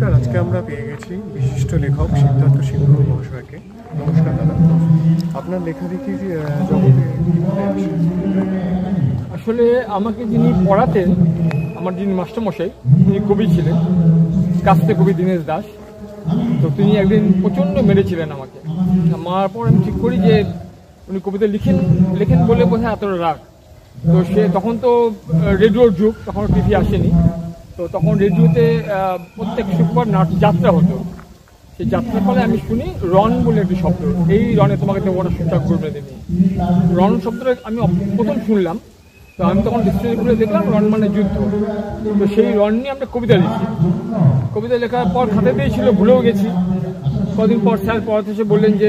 নমস্কার, আজকে আমরা পেয়ে গেছি বিশিষ্ট লেখক সিদ্ধার্থ সিংহ মহাশয়কে। নমস্কার দাদা, আপনার লেখালেখির জগতে আসলে আমাকে যিনি পড়াতেন, আমার যিনি মাস্টারমশাই, তিনি কবি ছিলেন, কাস্তে কবি দীনেশ দাস। তো তিনি একদিন প্রচণ্ড মেরেছিলেন আমাকে। মারার পর আমি ঠিক করি যে উনি কবিতা লেখেন বলে বোধহয় এতটা রাগ। তো তখন তো রেডিওর যুগ, তখন টিভি আসেনি। তো তখন রেডিওতে প্রত্যেক শুক্রবার যাত্রা হতো। সেই যাত্রার ফলে আমি শুনি রন বলে একটি শব্দ, এই রনে তোমাকে তো ওটা সুচাক করবে দেবে। রন শব্দটা আমি প্রথম শুনলাম। তো আমি তখন ডিকশনারি খুলে দেখলাম রন মানে যুদ্ধ। তো সেই রন নিয়ে আমরা কবিতা লিখি। কবিতা লেখার পর খাতে দিয়েছিল, ভুলেও গেছি। কদিন পর স্যার পড়াতে এসে বললেন যে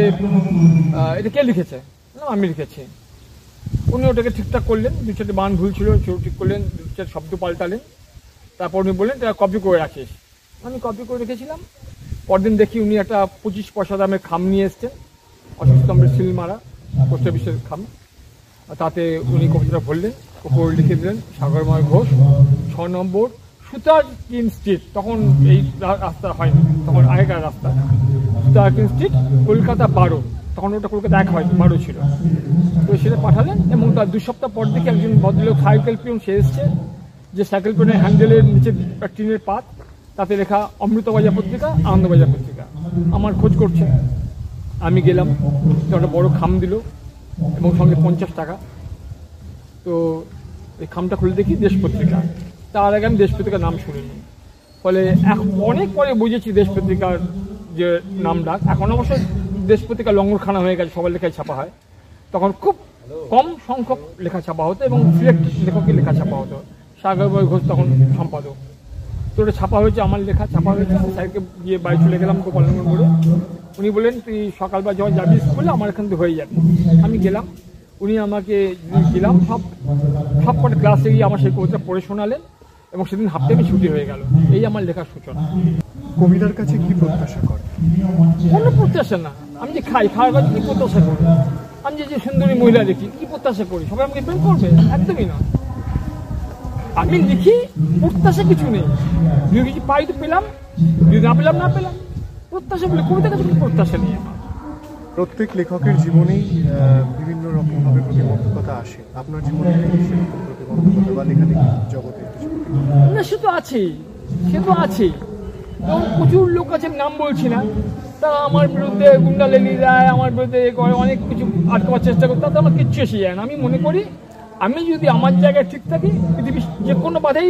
এটা কে লিখেছে? না, আমি লিখেছি। উনি ওটাকে ঠিকঠাক করলেন, দু চারটে বান ভুল ছিল, সেও ঠিক করলেন, দু চারটে শব্দ পাল্টালেন। তারপর উনি বললেন এটা কপি করে রাখিস। আমি কপি করে রেখেছিলাম। পরদিন দেখি উনি একটা 25 পয়সা দামের খাম নিয়ে এসছেন, অশোকস্তম্ভের সিল মারা, পোস্ট অফিসের খাম। তাতে উনি কবিতাটা বললেন, ওপর লিখে দিলেন সাগরময় ঘোষ, 6 নম্বর সুতার কিন স্ট্রিট। তখন এই রাস্তা হয়নি, তখন আগেকার রাস্তা। সুতার কিন স্ট্রিট, কলকাতা 12। তখন ওটা কলকাতা 1 হয়নি, 12 ছিল। তো সেটা পাঠালেন এবং তার 2 সপ্তাহ পর দেখি একজন ভদ্রলোক সাইকেল পিয়ন সে এসছে, যে সাইকেল পিয়নের হ্যান্ডেলের নিচে টিনের পাত, তাতে লেখা অমৃতবাজার পত্রিকা, আনন্দবাজার পত্রিকা। আমার খোঁজ করছে। আমি গেলাম, একটা বড় খাম দিল এবং সঙ্গে 50 টাকা। তো এই খামটা খুলে দেখি দেশ পত্রিকা। তার আগে আমি দেশ পত্রিকার নাম শুনিনি। ফলে অনেক পরে বুঝেছি দেশ পত্রিকার যে নাম ডাক। এখন অবশ্যই দেশ পত্রিকা লঙ্গরখানা হয়ে গেছে, সবার লেখায় ছাপা হয়। তখন খুব কম সংখ্যক লেখা ছাপা হতো এবং সিলেক্ট লেখকের লেখা ছাপা হতো। সাগরময় ঘোষ তখন সম্পাদক। তো ওটা ছাপা হয়েছে, আমার লেখা ছাপা হয়েছে। স্যারকে গিয়ে বাড়ি চলে গেলাম গোপালনগর মোড়ে। উনি বললেন তুই সকালবেলা যখন যাবি স্কুলে, আমার এখান থেকে হয়ে যাবে। আমি গেলাম, উনি আমাকে গেলাম সব কটা ক্লাসে গিয়ে আমার সেই কবিতা পড়ে শোনালেন এবং সেদিন হাফ টাইমে ছুটি হয়ে গেল। এই আমার লেখার সূচনা। কবিতার কাছে কি প্রত্যাশা করে? কোনো প্রত্যাশা না। আমি যে খাওয়ার কাছে কি প্রত্যাশা করি? আমি যে সুন্দরী মহিলা দেখি, কি প্রত্যাশা করি? সবাই আমাকে প্রেম করবে? একদমই না। আমি লিখি, প্রত্যাশা কিছু নেই। যদি কিছু পাই তো পেলাম, যদি না পেলাম না পেলাম। প্রত্যাশা বলে কবিতার কাছে কোনো প্রত্যাশা নেই আমার। প্রত্যেক লেখকের জীবনেই বিভিন্ন রকমভাবে প্রতিবন্ধকতা আসে। আপনার জীবনে সেরকম প্রতিবন্ধকতা বা লেখালেখি জগতে না, সে তো আছেই, সে তো আছেই। এবং প্রচুর লোক আছে, নাম বলছি না, তারা আমার বিরুদ্ধে গুন্ডালেলি দেয়, আমার বিরুদ্ধে করে অনেক কিছু আটকাবার চেষ্টা করে, তাতে আমার কিচ্ছু এসে যায় না। আমি মনে করি আমি যদি আমার জায়গায় ঠিক থাকি, পৃথিবীর যে কোনো বাধাই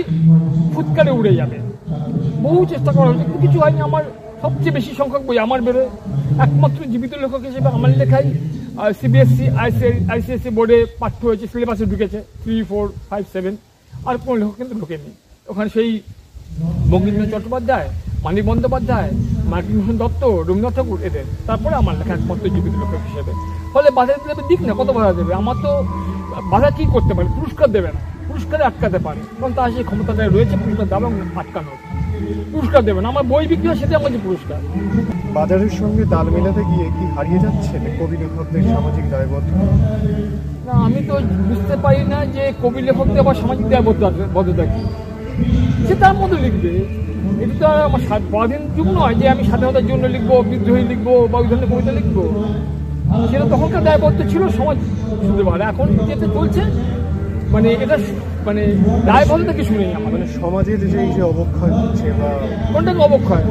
ফুৎকারে উড়ে যাবে। বহু চেষ্টা করা হয়েছে, কিছু হয়নি। আমার সবচেয়ে বেশি সংখ্যক বই আমার বেরোয়। একমাত্র জীবিত লেখক হিসেবে আমার লেখাই CBSE ICSE বোর্ডে পাঠ্য হয়েছে, সিলেবাসে ঢুকেছে 3, 4, 5, 7। আর কোনো লেখক কিন্তু ঢোকেনি ওখানে। সেই বঙ্কিমচন্দ্র চট্টোপাধ্যায়, মানিক বন্দ্যোপাধ্যায়, মার্কিন দত্ত, রবীন্দ্রনাথ ঠাকুর, এদের। তারপরে আমার লেখা একমাত্র জীবিত লেখক হিসেবে। ফলে বাধা দেবে, দিক না, কত বাধা দেবে? আমার তো বাধা কি করতে পারে? পুরস্কার দেবে না, পুরস্কারে আটকাতে পারে, কারণ তার সেই ক্ষমতাটা রয়েছে পুরস্কার দেওয়া এবং আটকানোর। পুরস্কার দেবে না, আমার বই বিক্রি হয়, সেটা আমার যে পুরস্কার। বাজারের সঙ্গে তাল মেলাতে গিয়ে কি হারিয়ে যাচ্ছে কবি লেখকদের সামাজিক দায়বদ্ধতা? না, আমি তো বুঝতে পারি না যে কবি লেখকদের আবার সামাজিক দায়বদ্ধতা কি। সে তার মতো লিখবে। এটা তো আমার স্বাধীন যুগ নয় যে আমি স্বাধীনতার জন্য লিখবো, বিদ্রোহী লিখবো বা ওই ধরনের কবিতা লিখবো। সেটা তখনকার দায়বদ্ধ ছিল, সমাজ শুনতে পারে। এখন যেটা চলছে মানে এটা মানে দায়বদ্ধতা কিছু নেই আমার। মানে সমাজের যে অবক্ষয় হচ্ছে বা কোনটাকে অবক্ষয়?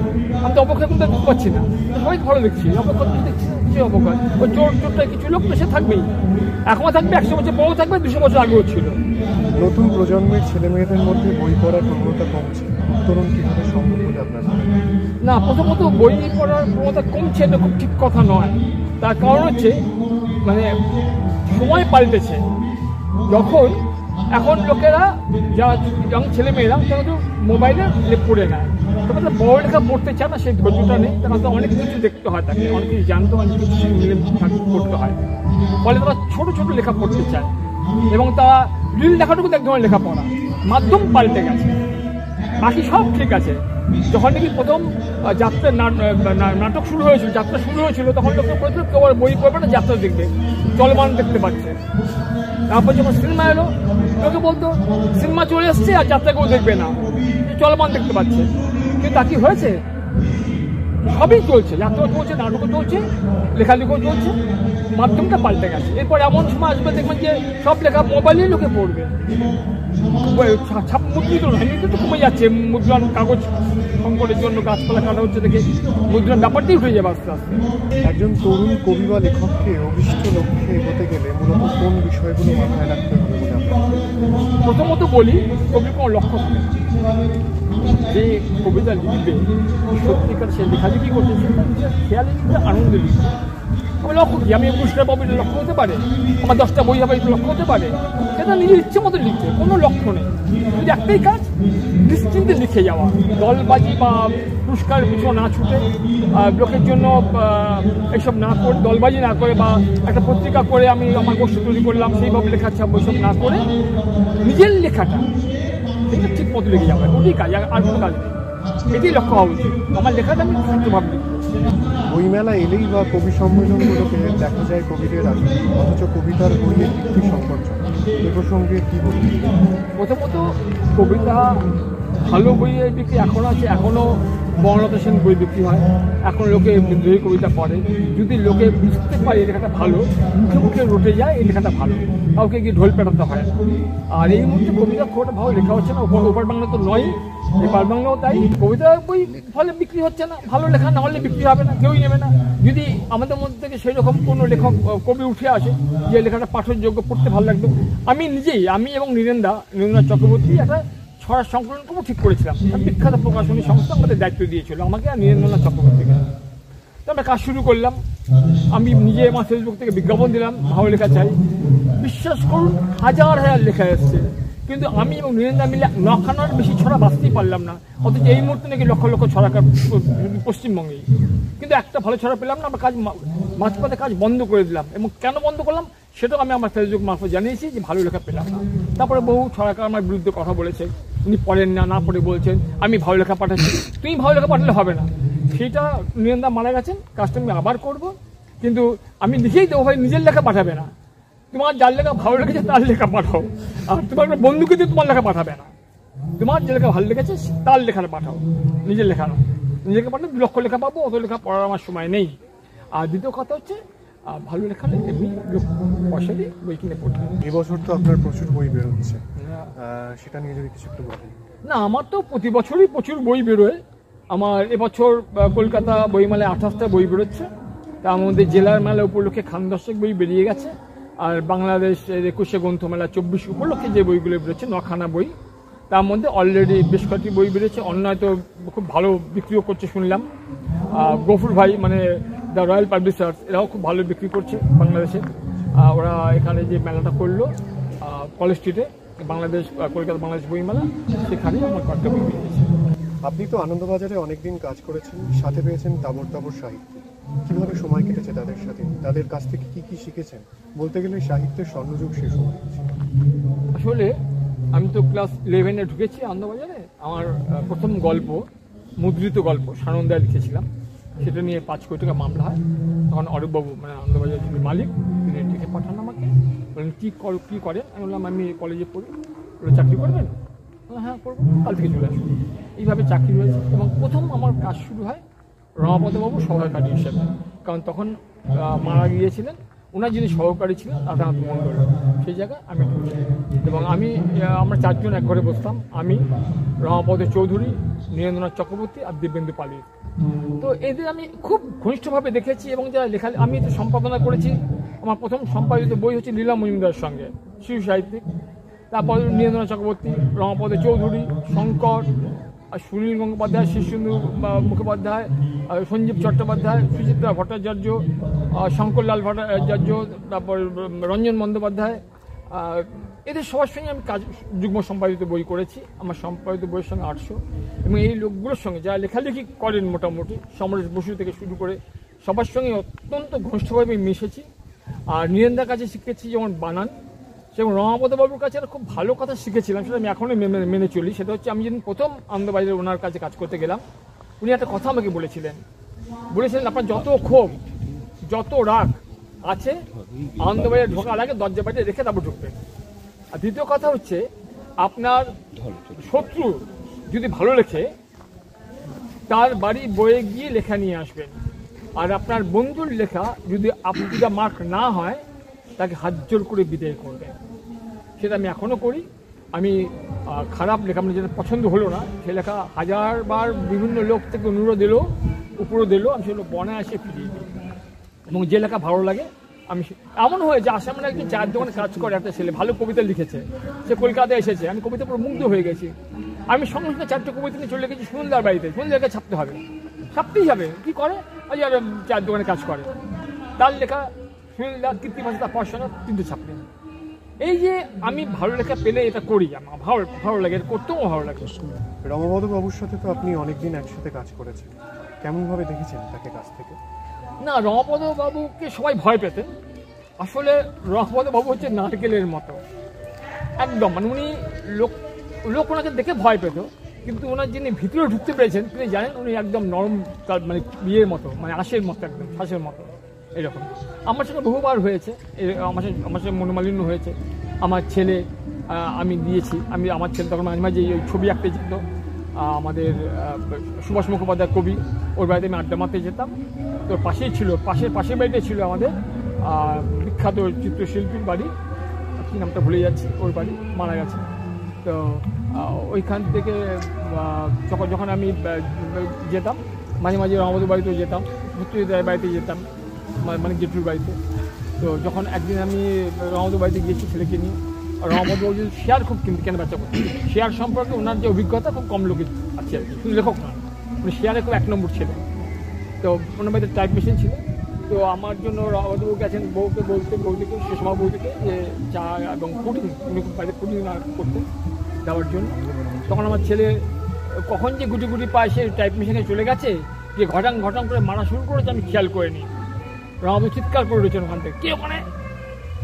আমি তো অবক্ষয় কোনটা দেখতে পাচ্ছি না। সবাই ভালো দেখছি, অবক্ষয় দেখছি, কিছু অবক্ষয়। ওই চোরটা কিছু লোক তো সে থাকবেই, এখনও থাকবে, 100 বছর পরেও থাকবে, 200 বছর আগেও ছিল। নতুন প্রজন্মের ছেলে মেয়েদের মধ্যে বই পড়ার প্রবণতা কমছে, উত্তরণ কিভাবে সম্ভব বলে আপনার মনে হয়? না, প্রথমত বই পড়ার প্রবণতা কমছে, এটা খুব ঠিক কথা নয়। তার কারণ হচ্ছে মানে সময় পাল্টেছে। এখন লোকেরা যারা ইয়ং ছেলেমেয়েরা তারা তো মোবাইলে পড়ে নেয়, তবে তারা বড় লেখা পড়তে চায় না, সেই ধৈর্যটা নেই। তারা তো অনেক কিছু দেখতে হয়, তাকে অনেক কিছু জানতে হয়, অনেক কিছু করতে হয়। ফলে তারা ছোটো ছোটো লেখা পড়তে চায় এবং তারা রিল লেখাটুকু এক ধরনের লেখা পড়া। মাধ্যম পাল্টে গেছে, বাকি সব ঠিক আছে। যখন নাকি প্রথম যাত্রার নাটক শুরু হয়েছিল, যাত্রা শুরু হয়েছিল, তখন লোকে বলছিল কেউ বই পড়বে না, যাত্রা দেখবে, চলমান দেখতে পাচ্ছে। তারপর যখন সিনেমা এলো, লোকে বলতো সিনেমা চলে এসছে আর যাত্রা কেউ দেখবে না, চলমান দেখতে পাচ্ছে। কিন্তু তা কি হয়েছে? সবই চলছে, যাত্রা চলছে, নাটকও চলছে, লেখালেখিও চলছে, মাধ্যমটা পাল্টে গেছে। এরপর এমন সময় আসবে দেখবেন যে সব লেখা মোবাইলেই লোকে পড়বে, মুদ্রিত নয়, তো কমে যাচ্ছে মুদ্রণ, কাগজ সংকটের জন্য গাছপালা কাটা হচ্ছে দেখে মুদ্রণ ব্যাপারটাই উঠে যাবে আস্তে আস্তে। একজন তরুণ কবি বা লেখককে অভিষ্ট লক্ষ্যে এগোতে গেলে মূলত কোন বিষয়গুলো মাথায় রাখতে হবে বলে আপনার? প্রথমত বলি, কবির কোনো লক্ষ্য থাকে না। যে কবিতা লিখবে সত্যিকার সে লেখালেখি করতে খেয়ালে লিখবে, আনন্দে লিখবে। আমার লক্ষ্য কি? আমি 21টা পাবো এটা লক্ষ্য হতে পারে, আমার 10টা বই হবে এটা লক্ষ্য হতে পারে, সেটা নিজের ইচ্ছে মতো লিখবে, কোনো লক্ষ্য নেই। কিন্তু একটাই কাজ, নিশ্চিন্তে লিখে যাওয়া, দলবাজি বা পুরস্কার পিছনে না ছুটে, লোকের জন্য এইসব না করে, দলবাজি না করে বা একটা পত্রিকা করে আমি আমার গোষ্ঠী তৈরি করলাম সেইভাবে লেখার ছাপ ওইসব না করে নিজের লেখাটা এটা ঠিক মতো লিখে যাবে, ওটাই কাজ, আর কোনো কাজ নেই। এটাই লক্ষ্য হওয়া উচিত। আমার লেখাটা আমি সুস্থভাবে লিখব। বইমেলা এলেই বা কবি সম্মেলনগুলোকে দেখা যায় কবিদের আগে, অথচ কবিতার বইয়ের ভিত্তি সংকটজনক। এ প্রসঙ্গে কি বলবেন? প্রথমত কবিতা ভালো বইয়ের বিক্রি এখন আছে, এখনও বর্ণলতা সেন বই বিক্রি হয়, এখন লোকে বিদ্রোহী কবিতা পড়ে। যদি লোকে বুঝতে পারে এই লেখাটা ভালো, মুখে মুখে রটে যায় এই লেখাটা ভালো, কাউকে গিয়ে ঢোল পেটাতে হয় না। আর এই মুহূর্তে কবিতা খুব একটা ভালো লেখা হচ্ছে না, ওপার বাংলা তো নয়, এপার বাংলাও তাই। কবিতা বই ফলে বিক্রি হচ্ছে না, ভালো লেখা না হলে বিক্রি হবে না, কেউই নেবে না। যদি আমাদের মধ্যে থেকে সেই রকম কোনো লেখক কবি উঠে আসে যে লেখাটা পাঠযোগ্য, পড়তে ভালো লাগবে। আমি নিজেই, আমি এবং নীরেন্দ্রনাথ চক্রবর্তী একটা ছড়ার সংকলন করবো ঠিক করেছিলাম। বিখ্যাত প্রকাশনী সংস্থা আমাদের দায়িত্ব দিয়েছিল আমাকে আর নীরেন্দ্রনাথ চক্রবর্তীকে। তো আমরা কাজ শুরু করলাম। আমি নিজে আমার ফেসবুক থেকে বিজ্ঞাপন দিলাম, ভালো লেখা চাই। বিশ্বাস করুন, হাজার হাজার লেখা এসছে, কিন্তু আমি এবং নীরেন্দ্র মিলে নখানার বেশি ছড়া বাঁচতেই পারলাম না। অথচ এই মুহূর্তে নাকি লক্ষ লক্ষ ছড়াকার পশ্চিমবঙ্গেই, কিন্তু একটা ভালো ছড়া পেলাম না। আমরা কাজ মাঝপথে কাজ বন্ধ করে দিলাম, এবং কেন বন্ধ করলাম সেটাও আমি আমার ফেসবুক মারফত জানিয়েছি যে ভালো লেখা পেলাম না। তারপরে বহু ছড়াকার আমার বিরুদ্ধে কথা বলেছে, উনি পড়েন না, না পড়ে বলছেন আমি ভালো লেখা পাঠাচ্ছি। তুমি ভালো লেখা পাঠালে হবে না, সেটা নীরেন্দ্র মারা গেছেন, কাজটা আমি আবার করবো। কিন্তু আমি লিখেই দেবো, ভাই নিজের লেখা পাঠাবে না, তোমার যার লেখা ভালো লেগেছে তার লেখা পাঠাও। আর তোমার বন্ধুকে দিয়ে তোমার লেখা পাঠাবে না, তোমার যে লেখা ভালো লেগেছে তার লেখাটা পাঠাও, নিজের লেখা না। নিজেকে পাঠালে 2 লক্ষ লেখা পাবো, অত লেখা পড়ার আমার সময় নেই। আর দ্বিতীয় কথা হচ্ছে, ভালো লেখা নেই, এমনি পয়সা দিয়ে বই কিনে পড়তে। এবছর তো আপনার প্রচুর বই বেরোচ্ছে, সেটা নিয়ে যদি কিছু একটু বলেন। না, আমার তো প্রতি বছরই প্রচুর বই বেরোয়। আমার এবছর কলকাতা বইমেলায় 28টা বই বেরোচ্ছে, তার মধ্যে জেলার মেলা উপলক্ষে খানদর্শক বই বেরিয়ে গেছে। আর বাংলাদেশ 21শে গ্রন্থমেলা 24 উপলক্ষে যে বইগুলো বেরোচ্ছে 9খানা বই, তার মধ্যে অলরেডি বেশ কয়েকটি বই বেরোচ্ছে। অন্যায় তো খুব ভালো বিক্রিও করছে শুনলাম। গফুর ভাই মানে দ্য রয়্যাল পাবলিশার্স, এরাও খুব ভালো বিক্রি করছে বাংলাদেশে। ওরা এখানে যে মেলাটা করলো কলেজ স্ট্রিটে, বাংলাদেশ কলকাতা বাংলাদেশ বইমেলা, সেখানে আমার কয়েকটা বই বেরিয়েছে। আপনি তো আনন্দবাজারে অনেকদিন কাজ করেছেন, সাথে পেয়েছেন তাবর তাবর সাহিত্য। কিভাবে সময় কেটেছে তাদের সাথে, তাদের কাছ থেকে কি কি শিখেছেন? বলতে গেলে সাহিত্যের স্বর্ণযুগ শেষ হয়ে গেছে। আসলে আমি তো ক্লাস 11-এ ঢুকেছি আনন্দবাজারে। আমার প্রথম গল্প, মুদ্রিত গল্প সানন্দায় লিখেছিলাম, সেটা নিয়ে 5 কোটি টাকা মামলা হয়। তখন অরূপবাবু মানে আনন্দবাজারের যিনি মালিক, তিনি ডেকে পাঠান আমাকে, বললেন কী করেন? আমি বললাম আমি কলেজে পড়ি। বলে চাকরি করবেন? হ্যাঁ করবো, কাল থেকে চলে আসবো। এইভাবে চাকরি হয়েছে, এবং প্রথম আমার কাজ শুরু হয় রমাপদবাবু সহকারী হিসেবে। কারণ তখন মারা গিয়েছিলেন ওনার যিনি সহকারী ছিলেন রাধানাথ মণ্ডল, সেই জায়গায় আমি ঢুকি। এবং আমরা 4 জন এক ঘরে বসতাম, আমি, রমাপদ চৌধুরী, নীরেন্দ্রনাথ চক্রবর্তী আর দিব্যেন্দু পালিত। তো এদের আমি খুব ঘনিষ্ঠভাবে দেখেছি, এবং যারা লেখা আমি তো সম্পাদনা করেছি। আমার প্রথম সম্পাদিত বই হচ্ছে লীলা মজুমদারের সঙ্গে, শিশু সাহিত্যিক। তারপর নীরেন্দ্রনাথ চক্রবর্তী, রমাপদ চৌধুরী, শঙ্কর, সুনীল গঙ্গোপাধ্যায়, শীর্ষেন্দু মুখোপাধ্যায়, সঞ্জীব চট্টোপাধ্যায়, সুচিত্রা ভট্টাচার্য, শঙ্করলাল ভট্টাচার্য, তারপর রঞ্জন বন্দ্যোপাধ্যায়, এদের সবার সঙ্গে আমি কাজ যুগ্ম সম্পাদিত বই করেছি। আমার সম্পাদিত বইয়ের সঙ্গে 800, এবং এই লোকগুলোর সঙ্গে যারা লেখালেখি করেন মোটামুটি সমরেশ বসু থেকে শুরু করে সবার সঙ্গে অত্যন্ত ঘনিষ্ঠভাবে মিশেছি। আর নীরেন্দ্রের কাছে শিখেছি যেমন বানান, সেরকম রমাপদবাবুর কাছে খুব ভালো কথা শিখেছিলাম, সেটা আমি এখনই মেনে চলি। সেটা হচ্ছে আমি যেদিন প্রথম আনন্দবাজারে ওনার কাছে কাজ করতে গেলাম, উনি একটা কথা আমাকে বলেছিলেন আপনার যত ক্ষোভ যত রাগ আছে আনন্দবাজারে ঢোকার আগে দরজা বাইরে রেখে তারপর ঢুকবেন। আর দ্বিতীয় কথা হচ্ছে, আপনার শত্রু যদি ভালো লেখে তার বাড়ি বয়ে গিয়ে লেখা নিয়ে আসবেন। আর আপনার বন্ধুর লেখা যদি আপনা মার্ক না হয় তাকে হাত জোর করে বিদায় করবেন। সেটা আমি এখনও করি। আমি খারাপ লেখা মানে যেটা পছন্দ হলো না সে লেখা হাজারবার বিভিন্ন লোক থেকে অনুরোধ এলো, উপরও দিল, আমি সেগুলো বনায়াসে ফিরিয়ে দিই। এবং যে লেখা ভালো লাগে আমি এমন হয়ে যে আসামে একদিন চায়ের দোকানে কাজ করে একটা ছেলে, ভালো কবিতা লিখেছে, সে কলকাতায় এসেছে, আমি কবিতা পুরো মুগ্ধ হয়ে গেছি। আমি সঙ্গে সঙ্গে 4টে কবিতা নিয়ে চলে গেছি সুন্দর বাড়িতে, সুন্দরকে ছাপতে হবে, ছাপতেই হবে। কী করে? আর চায়ের দোকানে কাজ করে, তার লেখা সুন্দর কীর্তি ভাষা, তার পড়াশোনা, কিন্তু ছাপলেন। এই যে আমি ভালো লেখা পেলে এটা করি, আমার ভালো লাগে, এটা করতেও ভালো লাগে। রমাপদ বাবুর সাথে তো আপনি অনেকদিন একসাথে কাজ করেছেন, কেমনভাবে দেখেছেন তাকে কাছ থেকে? না, রমাপদ বাবুকে সবাই ভয় পেতেন। আসলে রমাপদ বাবু হচ্ছে নারকেলের মতো একদম, মানে উনি লোক ওনাকে দেখে ভয় পেত, কিন্তু ওনার যিনি ভিতরে ঢুকতে পেরেছেন তিনি জানেন উনি একদম নরম, মানে বিয়ের মতো, মানে আঁশের মতো, একদম শ্বাসের মতো এরকম। আমার সঙ্গে বহুবার হয়েছে, আমার সঙ্গে মনোমালিন্য হয়েছে। আমার ছেলে আমি দিয়েছি, আমার ছেলে তখন মাঝে মাঝে ওই ছবি আঁকতে যেত, আমাদের সুভাষ মুখোপাধ্যায় কবি, ওর বাড়িতে আমি আড্ডা মারতে যেতাম। তো পাশেই ছিল, পাশের বাড়িতে ছিল আমাদের বিখ্যাত চিত্রশিল্পীর বাড়ি, কী নামটা ভুলে যাচ্ছি, ওর বাড়ি মারা গেছে। তো ওইখান থেকে যখন আমি যেতাম, মাঝে মাঝে রমাপদ বাড়িতেও যেতাম, ভূত্রীদের বাড়িতে যেতাম, মানে জেঠুর বাড়িতে। তো যখন একদিন আমি রমাপদ বাড়িতে গিয়েছি ছেলেকে নিয়ে, রমাপদ বাবু যদি শেয়ার খুব কেনা বেচা করতেন, শেয়ার সম্পর্কে ওনার যে অভিজ্ঞতা খুব কম লোকের আছে আর কি, শুধু লেখক না, উনি শেয়ারে খুব 1 নম্বর ছিলেন। তো ওনার বাড়িতে টাইপ মেশিন ছিল। তো আমার জন্য রমাপদ বাবু গেছেন বৌদিকে সুষমা বৌদিকে যে চা এবং পুডিং, উনি খুব বাড়িতে পুডিং করতেন দেওয়ার জন্য। তখন আমার ছেলে কখন যে গুটি গুটি পায় সে টাইপ মেশিনে চলে গেছে, যে ঘটাং করে মারা শুরু করেছে, আমি খেয়াল করিনি। রমাপদ চিৎকার করে রয়েছেন ওখান থেকে, কে ওখানে?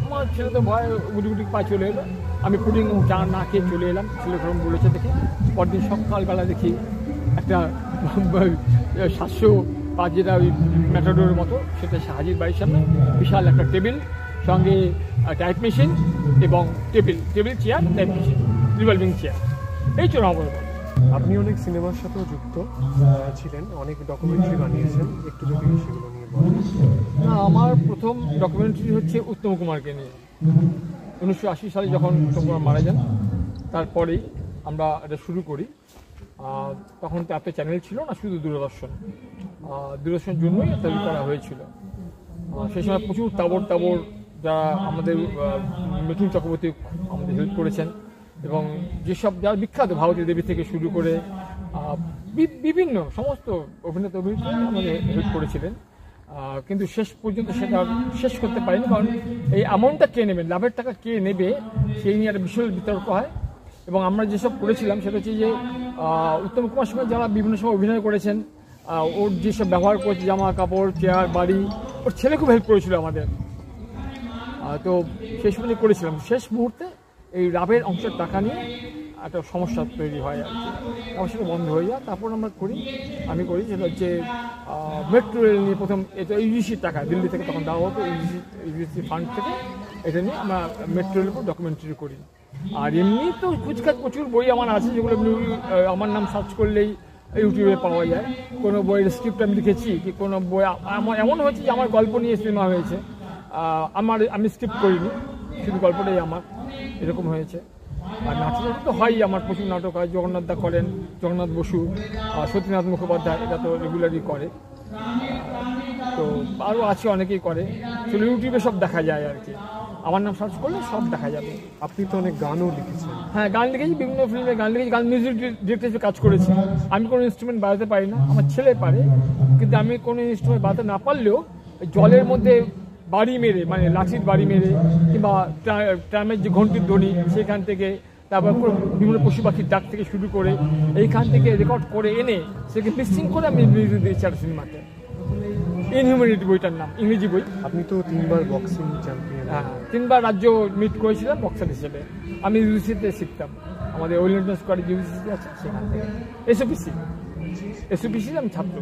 আমার ছেলে তো ভয় গুটি পায়ে চলে এলো। আমি পুডিং চা না খেয়ে চলে এলাম, ছেলে ঘরম বলেছে দেখে। পরদিন সকালবেলা দেখি একটা 700 পাঁচ, যেটা ওই ম্যাটাডোরের মতো, সেটা হাজির বাড়ির সামনে, বিশাল একটা টেবিল, সঙ্গে টাইপ মেশিন এবং table chair, type machine, revolving chair. এই তো রমাপদ বাবু। আপনি অনেক সিনেমার সাথেও যুক্ত ছিলেন, অনেক ডকুমেন্টারি বানিয়েছেন, একটু যদি সেগুলো নিয়ে বলেন। না, আমার প্রথম ডকুমেন্টারি হচ্ছে উত্তম কুমারকে নিয়ে। 1980 সালে যখন উত্তম কুমার মারা যান, তারপরেই আমরা এটা শুরু করি। তখন তো এত চ্যানেল ছিল না, শুধু দূরদর্শনের জন্যই তৈরি করা হয়েছিল। সেই সময় প্রচুর তাবড় যারা আমাদের মিঠুন চক্রবর্তী আমাদের হেল্প করেছেন, এবং যেসব যারা বিখ্যাত ভারতী দেবী থেকে শুরু করে বিভিন্ন সমস্ত অভিনেতা আমাদের হেল্প করেছিলেন। কিন্তু শেষ পর্যন্ত সেটা শেষ করতে পারিনি, কারণ এই অ্যামাউন্টটা কে নেবে, লাভের টাকা কে নেবে, সেই নিয়ে একটা বিশাল বিতর্ক হয়। এবং আমরা যেসব করেছিলাম সেটা হচ্ছে যে উত্তম কুমার সঙ্গে যারা বিভিন্ন সময় অভিনয় করেছেন, ওর যেসব ব্যবহার করেছে, জামা কাপড়, চেয়ার, বাড়ি, ওর ছেলে খুব হেল্প করেছিল আমাদের। তো সেই সময় করেছিলাম, শেষ মুহূর্তে এই লাভের অংশের টাকা নিয়ে একটা সমস্যা তৈরি হয় আর কি, আমার সেটা বন্ধ হয়ে যায়। তারপর আমি করি সেটা হচ্ছে মেট্রো রেল নিয়ে প্রথম, এটা ইউজিসির টাকা দিল্লি থেকে তখন দেওয়া হতো, ইউজিসি ফান্ড থেকে এটা নিয়ে আমরা মেট্রো রেলের উপর ডকুমেন্টারি করি। আর এমনি তো কুচকাচ প্রচুর বই আমার আছে, যেগুলো আমার নাম সার্চ করলেই ইউটিউবে পাওয়া যায়। কোনো বইয়ের স্ক্রিপ্ট আমি লিখেছি, কি কোনো বই আমার এমন হয়েছে যে আমার গল্প নিয়ে সিনেমা হয়েছে, আমি স্ক্রিপ্ট করিনি, শুধু গল্পটাই আমার, এরকম হয়েছে। আর নাটক তো হয়ই, আমার প্রচুর নাটক হয়, জগন্নাথ দা করেন, জগন্নাথ বসু, সত্যনাথ মুখোপাধ্যায়, এটা তো রেগুলারই করে। তো আরও আছে, অনেকেই করে, সেগুলো ইউটিউবে সব দেখা যায় আর কি, আমার নাম সার্চ করলে সব দেখা যাবে। আপনি তো অনেক গানও লিখেছেন। হ্যাঁ, গান লিখেছি, বিভিন্ন ফিল্মে গান লিখেছি, গান মিউজিক ডিরেক্টর হিসেবে কাজ করেছি। আমি কোনো ইনস্ট্রুমেন্ট বাজাতে পারি না, আমার ছেলে পারে, কিন্তু আমি কোনো ইনস্ট্রুমেন্ট বাজাতে না পারলেও জলের মধ্যে বাড়ি মেরে, মানে লাঠির বাড়ি মেরে, কিংবা ট্রামের যে ঘন্টির ধ্বনি সেখান থেকে, তারপর বিভিন্ন পশু পাখির ডাক থেকে শুরু করে এইখান থেকে রেকর্ড করে এনে সেকে মিক্সিং করে আমি মিউজিক দিয়েছি একটা সিনেমাতে। ইনহিউম্যানিটি বইটার নাম, ইংরেজি বই। আপনি তো 3বার বক্সিং চ্যাম্পিয়ন। হ্যাঁ, 3বার রাজ্য মিট করেছিলাম বক্সার হিসেবে। আমি ইউজিসিতে শিখতাম, আমাদের ওয়েলিংটন স্কোয়ারে ইউজিসি আছে, সেখান থেকে এসওপিসি আমি ছাত্র।